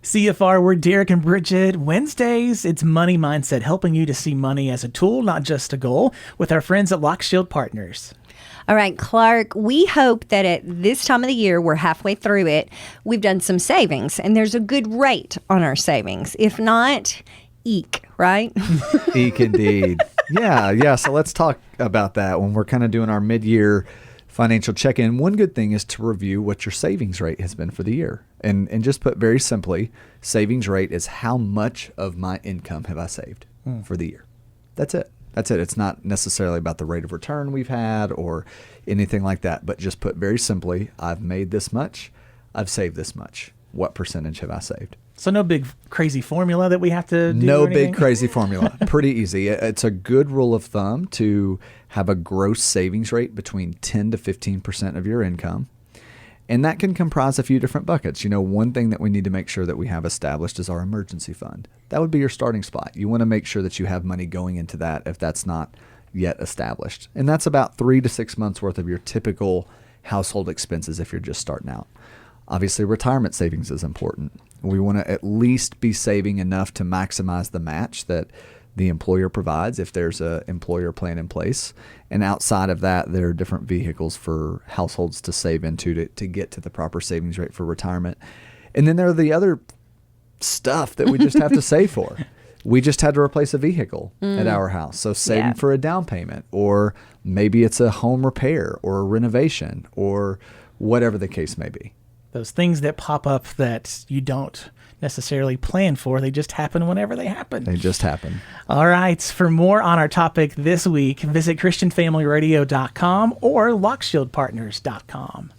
CFR, we're Derek and Bridget. Wednesdays, it's Money Mindset, helping you to see money as a tool, not just a goal, with our friends at LockShield Partners. All right, Clark, we hope that at this time of the year, we're halfway through it, we've done some savings, and there's a good rate on our savings. If not, eek, right? Eek indeed. Yeah. So let's talk about that when we're kind of doing our mid-year financial check-in. One good thing is to review what your savings rate has been for the year. And just put very simply, savings rate is how much of my income have I saved for the year. That's it. It's not necessarily about the rate of return we've had or anything like that, but just put very simply, I've made this much, I've saved this much. What percentage have I saved? So no big crazy formula that we have to do? No big crazy formula. Pretty easy. It's a good rule of thumb to have a gross savings rate between 10 to 15% of your income. And that can comprise a few different buckets. One thing that we need to make sure that we have established is our emergency fund. That would be your starting spot. You want to make sure that you have money going into that if that's not yet established. And that's about 3 to 6 months worth of your typical household expenses if you're just starting out. Obviously, retirement savings is important. We want to at least be saving enough to maximize the match that the employer provides if there's an employer plan in place. And outside of that, there are different vehicles for households to save into to get to the proper savings rate for retirement. And then there are the other stuff that we just have to save for. We just had to replace a vehicle at our house. So saving for a down payment, or maybe it's a home repair or a renovation or whatever the case may be. Those things that pop up that you don't necessarily plan for, they just happen whenever they happen. They just happen. All right. For more on our topic this week, visit ChristianFamilyRadio.com or LockShieldPartners.com.